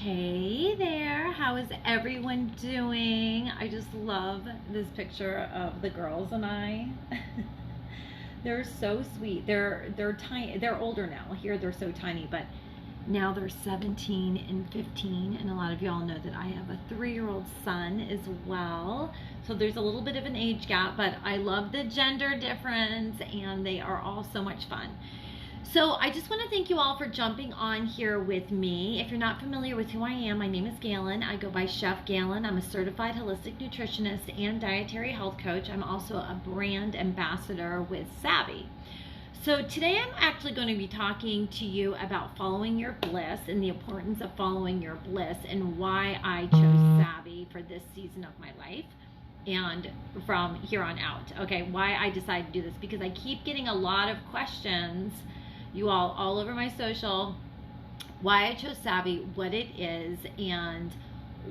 Hey there, how is everyone doing? I just love this picture of the girls and I. They're so sweet. They're tiny. They're older now. Here they're so tiny, but now they're 17 and 15, and a lot of y'all know that I have a 3-year-old son as well. So there's a little bit of an age gap, but I love the gender difference, and they are all so much fun. So I just want to thank you all for jumping on here with me. If you're not familiar with who I am, my name is Gailyn. I go by Chef Gailyn. I'm a certified holistic nutritionist and dietary health coach. I'm also a brand ambassador with SAVVI. So today I'm actually going to be talking to you about following your bliss and the importance of following your bliss and why I chose SAVVI for this season of my life and from here on out. Okay, why I decided to do this, because I keep getting a lot of questions, you all over my social, why I chose SAVVI, what it is, and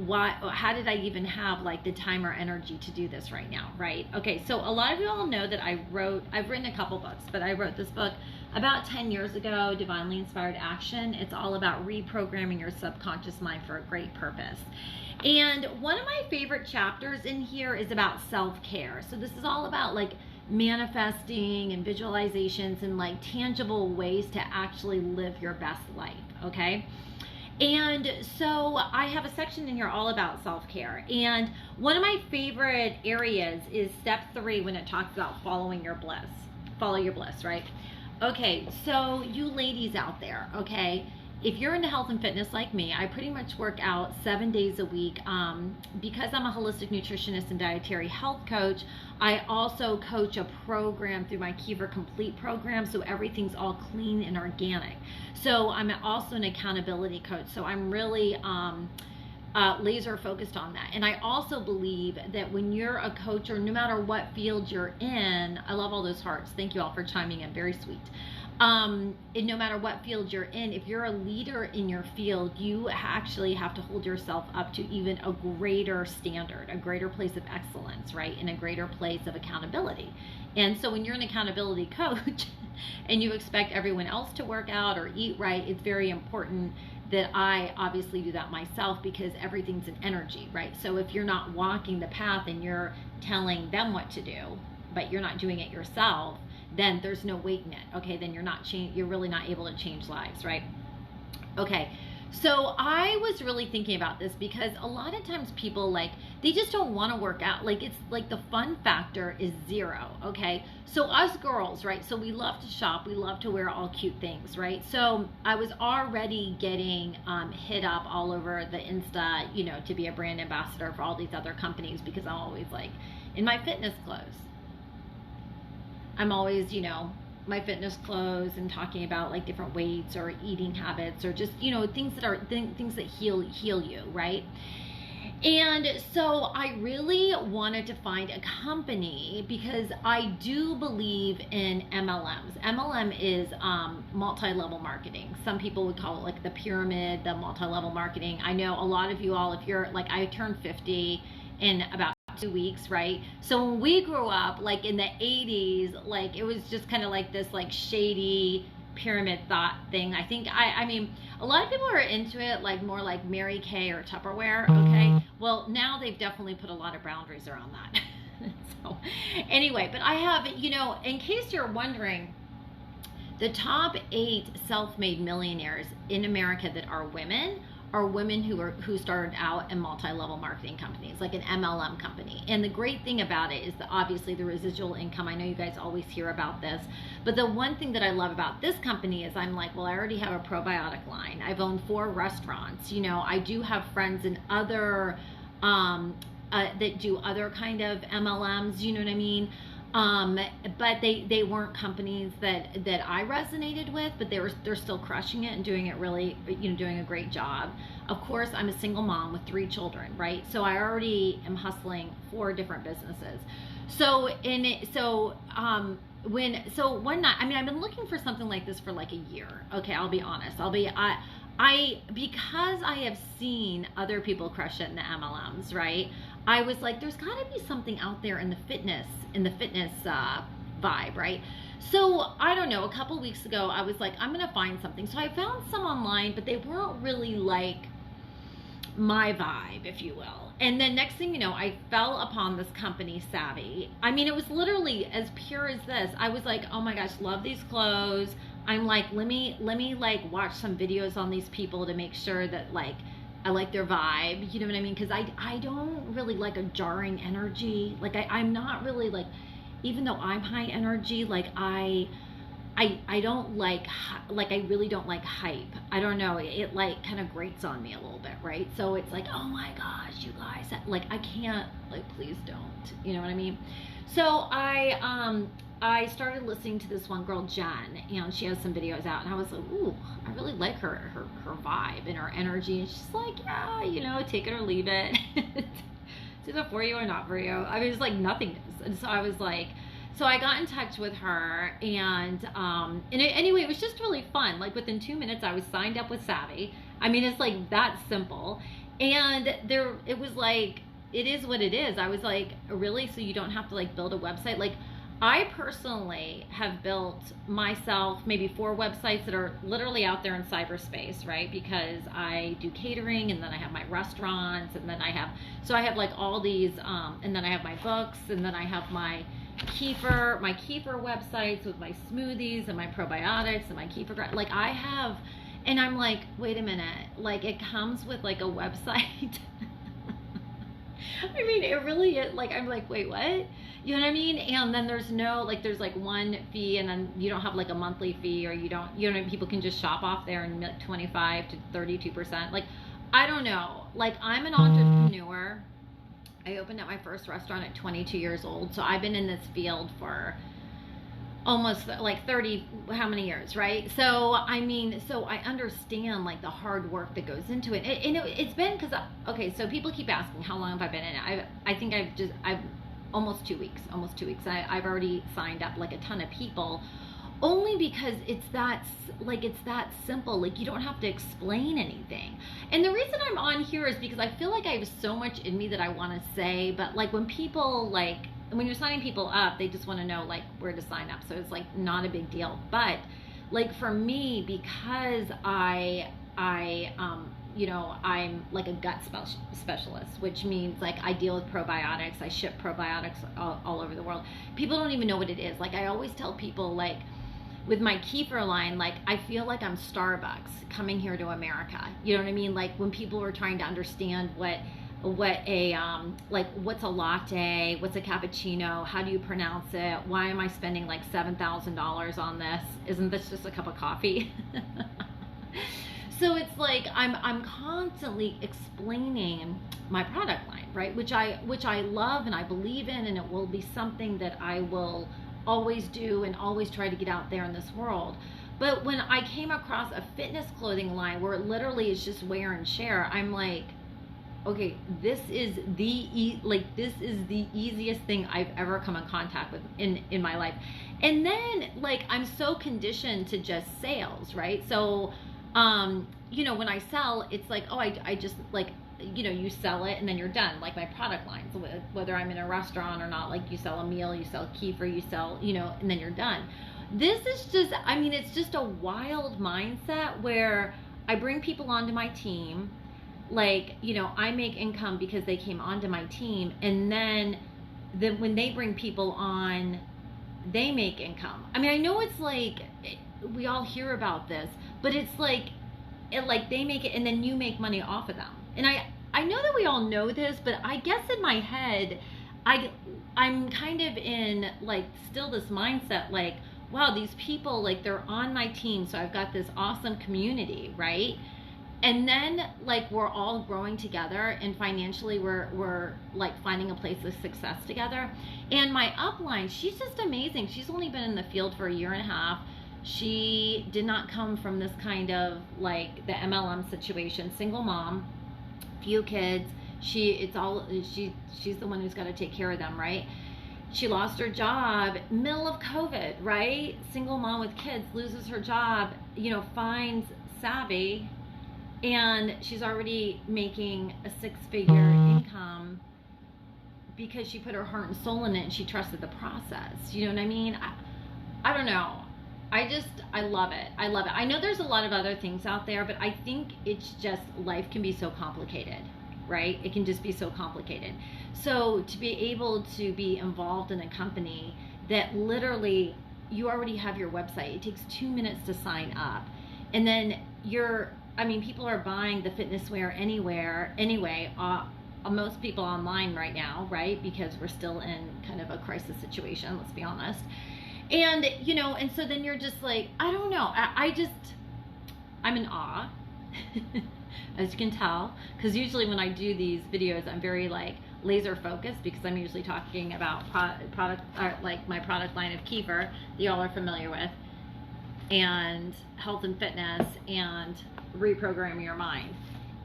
how did I even have like the time or energy to do this right now, right? Okay, so a lot of you all know that I've written a couple books, but I wrote this book about 10 years ago, Divinely Inspired Action. It's all about reprogramming your subconscious mind for a great purpose. And one of my favorite chapters in here is about self-care. So this is all about like manifesting and visualizations and like tangible ways to actually live your best life, okay? And so I have a section in here all about self-care. And one of my favorite areas is step 3 when it talks about following your bliss. Follow your bliss, right? Okay, so you ladies out there, okay? If you're into health and fitness like me, I pretty much work out 7 days a week. Because I'm a holistic nutritionist and dietary health coach, I also coach a program through my Kefir Complete program, so everything's all clean and organic. So I'm also an accountability coach, so I'm really laser focused on that. And I also believe that when you're a coach, or no matter what field you're in, I love all those hearts. Thank you all for chiming in, very sweet. And no matter what field you're in, if you're a leader in your field, you actually have to hold yourself up to even a greater standard, a greater place of excellence, right? And a greater place of accountability. And so when you're an accountability coach and you expect everyone else to work out or eat right, it's very important that I obviously do that myself, because everything's an energy, right? So if you're not walking the path and you're telling them what to do, but you're not doing it yourself, then there's no weight in it. Okay, then you're really not able to change lives, right? Okay, so I was really thinking about this because a lot of times people, like, they just don't want to work out. Like, it's like the fun factor is 0. Okay, so us girls, right, so we love to shop, we love to wear all cute things, right? So I was already getting hit up all over the Insta, you know, to be a brand ambassador for all these other companies, because I'm always like in my fitness clothes. I'm always, you know, my fitness clothes and talking about like different weights or eating habits, or just, you know, things that are things that heal you, right? And so I really wanted to find a company, because I do believe in MLMs. MLM is multi-level marketing. Some people would call it like the pyramid, the multi-level marketing. I know a lot of you all, if you're like, I turned 50 in about 2 weeks, right? So when we grew up, like in the 80s, like it was just kind of like this like shady pyramid thought thing. I think I mean a lot of people are into it, like more like Mary Kay or Tupperware. Okay, well now they've definitely put a lot of boundaries around that. So anyway, but I have, you know, in case you're wondering, the top 8 self-made millionaires in America that are women who started out in multi-level marketing companies, like an MLM company. And the great thing about it is that obviously the residual income. I know you guys always hear about this, but the one thing that I love about this company is I'm like, well, I already have a probiotic line. I've owned 4 restaurants. You know, I do have friends in other that do other kind of MLMs. You know what I mean? But they weren't companies that I resonated with, but they're still crushing it and doing it really, you know, doing a great job. Of course, I'm a single mom with 3 children, right? So I already am hustling 4 different businesses. So one night, I mean, I've been looking for something like this for like a year. Okay, I'll be honest. Because I have seen other people crush it in the MLMs, right? I was like, there's got to be something out there in the fitness vibe, right? So I don't know, a couple weeks ago, I was like, I'm going to find something. So I found some online, but they weren't really like, my vibe, if you will. And then next thing you know, I fell upon this company, SAVVI. I mean, it was literally as pure as this. I was like, oh my gosh, love these clothes. I'm like, let me like watch some videos on these people to make sure that like I like their vibe. You know what I mean? Because I don't really like a jarring energy. Like I'm not really like, even though I'm high energy, like I don't like I really don't like hype. I don't know, it like kind of grates on me a little bit, right? So it's like, oh my gosh, you guys, like I can't, like, please don't, you know what I mean? So I started listening to this one girl, Jen, and she has some videos out, and I was like, ooh, I really like her vibe and her energy. And she's like, yeah, you know, take it or leave it. It's either for you or not for you. I mean, it's like nothingness. And so I was like, so I got in touch with her, and anyway, it was just really fun. Like within 2 minutes, I was signed up with SAVVI. I mean, it's like that simple. And it was like, it is what it is. I was like, really? So you don't have to like build a website? Like, I personally have built myself maybe 4 websites that are literally out there in cyberspace, right? Because I do catering, and then I have my restaurants, and then I have like all these, and then I have my books, and then I have my kefir websites with my smoothies and my probiotics and my kefir, like I have, and I'm like, wait a minute, like it comes with like a website. I mean, it really is. Like, I'm like, wait, what? You know what I mean? And then there's no, like, there's like one fee, and then you don't have like a monthly fee, or you don't, you know, people can just shop off there and like 25 to 32%. Like, I don't know. Like, I'm an entrepreneur. I opened up my first restaurant at 22 years old. So I've been in this field for almost like 30, how many years, right? So, I mean, so I understand like the hard work that goes into it. And it's been, because, okay, so people keep asking, how long have I been in it? I think I've almost 2 weeks, I've already signed up like a ton of people, only because it's that simple. Like, you don't have to explain anything. And the reason I'm on here is because I feel like I have so much in me that I want to say, but like when people when you're signing people up, they just want to know like where to sign up. So it's like not a big deal. But like for me, because you know, I'm like a gut specialist, which means like I deal with probiotics. I ship probiotics all over the world. People don't even know what it is. Like, I always tell people, like, with my kefir line, like, I feel like I'm Starbucks coming here to America. You know what I mean? Like, when people were trying to understand what a like, what's a latte, what's a cappuccino, how do you pronounce it, why am I spending like $7,000 on this, isn't this just a cup of coffee? So it's like I'm constantly explaining my product line, right? Which I love and I believe in, and it will be something that I will always do and always try to get out there in this world. But when I came across a fitness clothing line where it literally is just wear and share, I'm like, okay, this is the easiest thing I've ever come in contact with in my life. And then like I'm so conditioned to just sales, right? So you know, when I sell, it's like, oh, I just like, you know, you sell it and then you're done. Like my product lines, whether I'm in a restaurant or not, like you sell a meal, you sell kefir, you sell, you know, and then you're done. This is just, I mean, it's just a wild mindset where I bring people onto my team. Like, you know, I make income because they came onto my team, and then when they bring people on, they make income. I mean, I know it's like, we all hear about this, but it's like, they make it and then you make money off of them. And I know that we all know this, but I guess in my head, I'm kind of in like still this mindset, like, wow, these people, like, they're on my team, so I've got this awesome community, right? And then like we're all growing together, and financially we're like finding a place of success together. And my upline, she's just amazing. She's only been in the field for 1.5 years. She did not come from this kind of like the MLM situation. Single mom, few kids. She's the one who's got to take care of them, right? She lost her job middle of COVID, right? Single mom with kids, loses her job, you know, finds SAVVI, and she's already making a 6-figure income because she put her heart and soul in it, and she trusted the process. You know what I mean? I don't know. I love it. I love it. I know there's a lot of other things out there, but I think it's just, life can be so complicated, right? It can just be so complicated. So to be able to be involved in a company that literally, you already have your website. It takes 2 minutes to sign up. And then people are buying the fitness wear anyway. Most people online right now, right? Because we're still in kind of a crisis situation, let's be honest. And, and so then you're just like, I don't know. I'm in awe, as you can tell, because usually when I do these videos, I'm very like laser focused, because I'm usually talking about product, like my product line of Kefir that y'all are familiar with, and health and fitness and reprogramming your mind.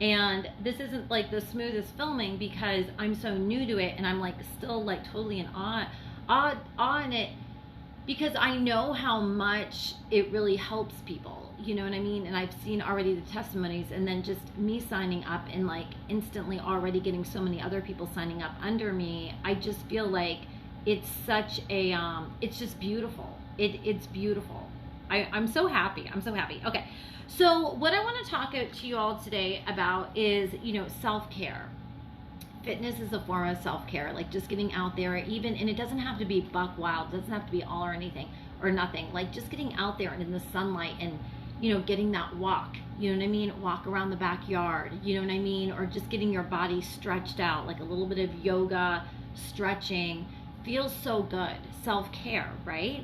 And this isn't like the smoothest filming because I'm so new to it, and I'm like still like totally in awe in it, because I know how much it really helps people, you know what I mean? And I've seen already the testimonies, and then just me signing up and like instantly already getting so many other people signing up under me. I just feel like it's such a, it's just beautiful. It's beautiful. I'm so happy. I'm so happy. Okay. So what I want to talk to you all today about is, self-care. Fitness is a form of self-care, like just getting out there, and it doesn't have to be buck wild, it doesn't have to be all or anything or nothing, like just getting out there and in the sunlight and, getting that walk, you know what I mean? Walk around the backyard, you know what I mean? Or just getting your body stretched out, like a little bit of yoga, stretching, feels so good. Self-care, right?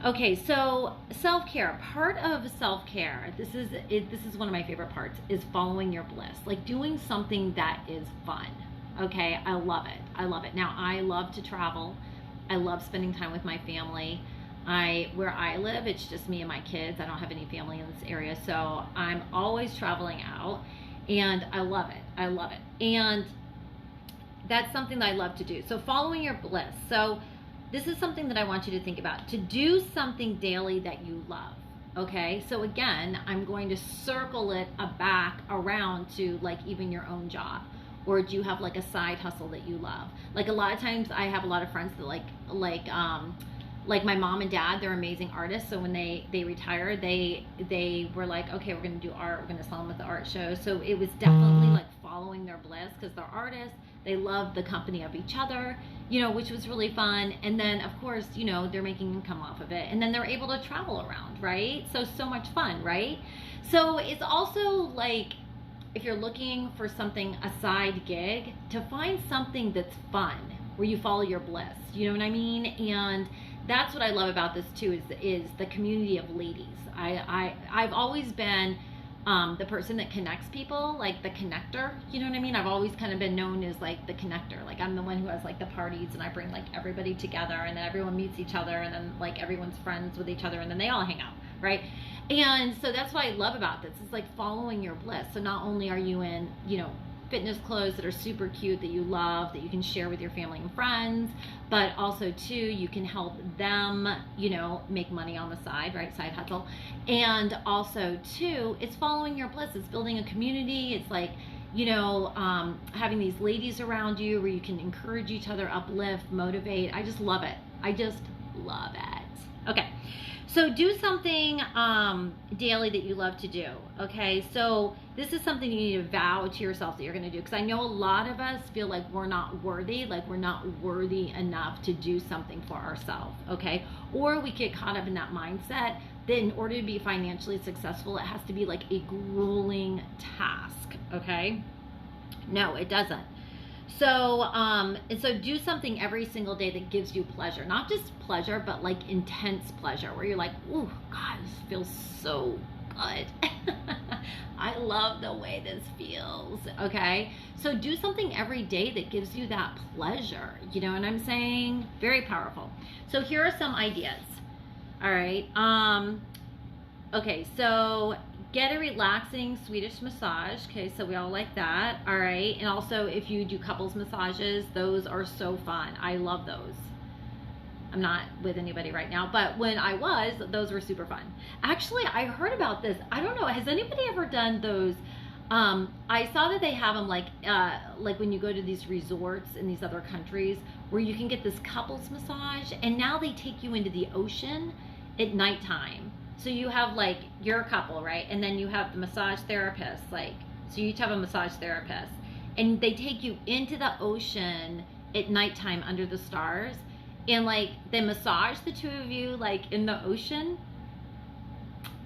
Okay, so self-care, part of self-care, this is one of my favorite parts, is following your bliss, like doing something that is fun. Okay, I love it. I love it. Now, I love to travel. I love spending time with my family. Where I live, it's just me and my kids. I don't have any family in this area, so I'm always traveling out, and I love it. I love it. And that's something that I love to do. So following your bliss. So this is something that I want you to think about, to do something daily that you love. Okay, so again, I'm going to circle it back around to like even your own job, or do you have like a side hustle that you love? Like a lot of times I have a lot of friends that like my mom and dad, they're amazing artists. So when they retired, they were like, okay, we're going to do art. We're going to sell them at the art show. So it was definitely like following their bliss, because they're artists. They love the company of each other, which was really fun. And then of course, they're making income off of it, and then they're able to travel around, right? So much fun, right? So it's also like, if you're looking for something, a side gig, to find something that's fun, where you follow your bliss, you know what I mean? And that's what I love about this too, is the community of ladies. I've always been the person that connects people, like the connector, you know what I mean? I've always kind of been known as like the connector. Like I'm the one who has like the parties, and I bring like everybody together, and then everyone meets each other, and then like everyone's friends with each other, and then they all hang out, right? And so that's what I love about this. It's like following your bliss. So not only are you in, fitness clothes that are super cute, that you love, that you can share with your family and friends, but also too, you can help them, make money on the side, right? Side hustle. And also too, it's following your bliss. It's building a community. It's like, having these ladies around you where you can encourage each other, uplift, motivate. I just love it. I just love it. Okay. So do something daily that you love to do, okay? So this is something you need to vow to yourself that you're going to do, because I know a lot of us feel like we're not worthy, like we're not worthy enough to do something for ourselves, okay? Or we get caught up in that mindset that in order to be financially successful, it has to be like a grueling task, okay? No, it doesn't. So, and so do something every single day that gives you pleasure, not just pleasure, but like intense pleasure, where you're like, oh God, this feels so good. I love the way this feels. Okay. So do something every day that gives you that pleasure. You know what I'm saying? Very powerful. So here are some ideas. All right. Okay. So get a relaxing Swedish massage. Okay, so we all like that. All right. And also, if you do couples massages, those are so fun. I love those. I'm not with anybody right now, but when I was, those were super fun. Actually, I heard about this. I don't know. Has anybody ever done those? I saw that they have them like when you go to these resorts in these other countries, where you can get this couples massage, and now they take you into the ocean at nighttime. So you have like your couple, right? And then you have the massage therapist, like, so you each have a massage therapist, and they take you into the ocean at nighttime under the stars, and like they massage the two of you like in the ocean.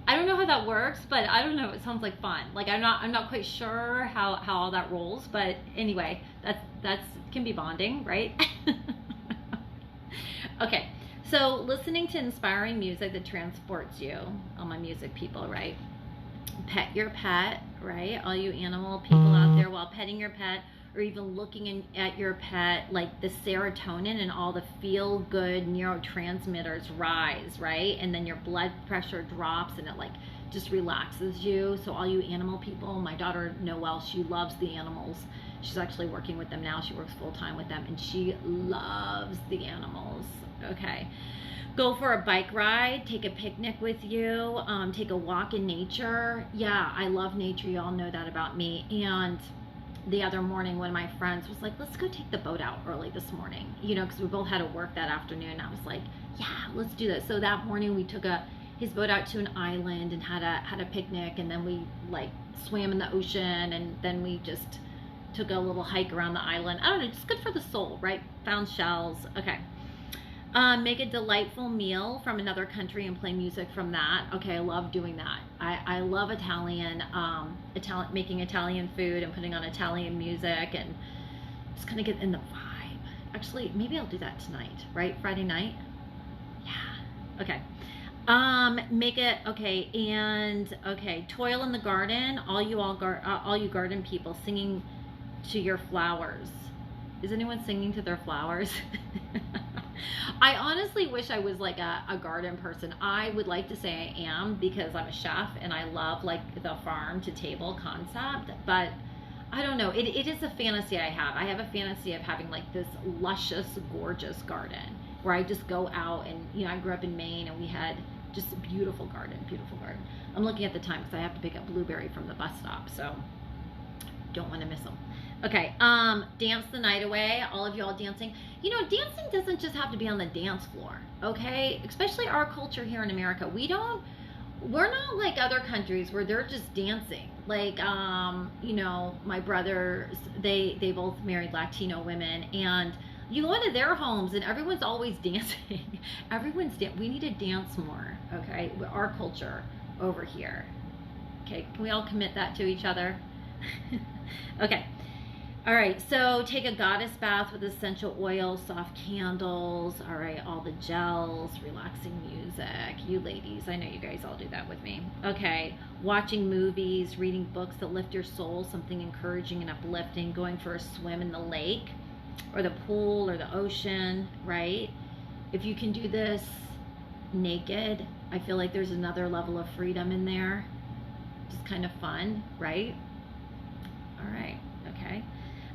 I don't know how that works, but I don't know. It sounds like fun. Like I'm not quite sure how all that rolls, but anyway, that's can be bonding, right? Okay, so listening to inspiring music that transports you, all my music people, right? Pet your pet, right? All you animal people out there, while petting your pet or even looking at your pet, like the serotonin and all the feel good neurotransmitters rise, right? And then your blood pressure drops and it like just relaxes you. So all you animal people, my daughter Noelle, she loves the animals. She's actually working with them now. She works full-time with them and she loves the animals. Okay, go for a bike ride, take a picnic with you, take a walk in nature. Yeah, I love nature. You all know that about me. And the other morning, one of my friends was like, let's go take the boat out early this morning, you know, because we both had to work that afternoon. I was like, yeah, let's do that. So that morning we took his boat out to an island and had a picnic, and then we like swam in the ocean, and then we just took a little hike around the island. I don't know, just good for the soul, right? Found shells. Okay. Make a delightful meal from another country and play music from that. Okay, I love doing that. I love Italian, making Italian food and putting on Italian music and just kind of get in the vibe. Actually, maybe I'll do that tonight, right? Friday night? Yeah. Okay. Make it, okay, and, okay, toil in the garden. All you garden people, singing to your flowers. Is anyone singing to their flowers? I honestly wish I was like a garden person. I would like to say I am, because I'm a chef and I love like the farm to table concept, but I don't know. It is a fantasy I have. I have a fantasy of having like this luscious, gorgeous garden where I just go out and, you know, I grew up in Maine and we had just a beautiful garden, beautiful garden. I'm looking at the time because I have to pick up Blueberry from the bus stop, so don't want to miss them. Okay, dance the night away. All of y'all dancing. You know, dancing doesn't just have to be on the dance floor, okay? Especially our culture here in America. We're not like other countries where they're just dancing. Like, you know, my brothers, they both married Latino women, and you go into their homes and everyone's always dancing. We need to dance more, okay? Our culture over here. Okay, can we all commit that to each other? Okay. All right, so take a goddess bath with essential oils, soft candles, all right, all the gels, relaxing music. You ladies, I know you guys all do that with me. Okay, watching movies, reading books that lift your soul, something encouraging and uplifting, going for a swim in the lake or the pool or the ocean, right? If you can do this naked, I feel like there's another level of freedom in there. Just kind of fun, right? All right, okay.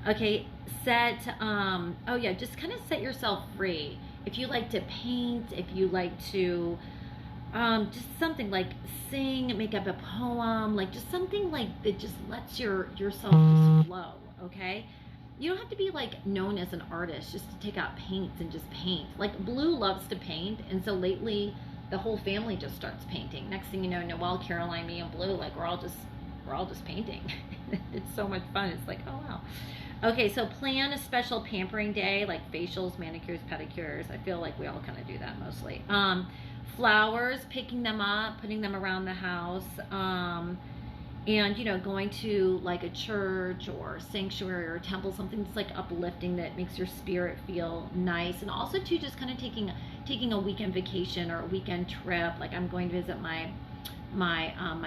Okay, oh yeah, just kind of set yourself free. If you like to paint, if you like to, just something like sing, make up a poem, like just something like that just lets yourself just flow, okay? You don't have to be like known as an artist just to take out paints and just paint. Like Blue loves to paint, and so lately the whole family just starts painting. Next thing you know, Noelle, Caroline, me, and Blue, like we're all just painting. It's so much fun. It's like, oh wow. Okay, so plan a special pampering day, like facials, manicures, pedicures. I feel like we all kind of do that mostly. Flowers, picking them up, putting them around the house, and, you know, going to like a church or sanctuary or temple, something that's like uplifting that makes your spirit feel nice. And also too, just kind of taking a weekend vacation or a weekend trip. Like I'm going to visit my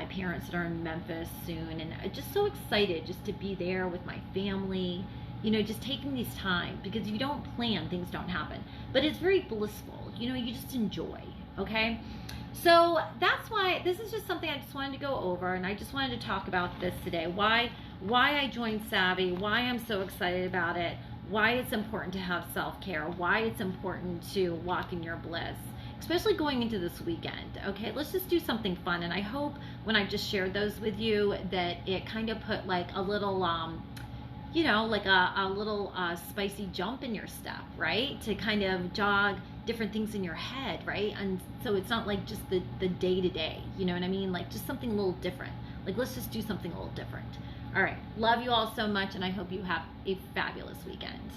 parents that are in Memphis soon, and I'm just so excited just to be there with my family, you know, just taking these time, because if you don't plan, things don't happen, but it's very blissful, you know, you just enjoy. Okay, so that's why this is just something I just wanted to go over, and I just wanted to talk about this today, why I joined SAVVI, why I'm so excited about it, why it's important to have self-care, why it's important to walk in your bliss, especially going into this weekend. Okay, let's just do something fun. And I hope when I just shared those with you that it kind of put like a little, you know, like a little spicy jump in your step, right? To kind of jog different things in your head, right? And so it's not like just the day-to-day, you know what I mean? Like just something a little different. Like let's just do something a little different. All right, love you all so much, and I hope you have a fabulous weekend.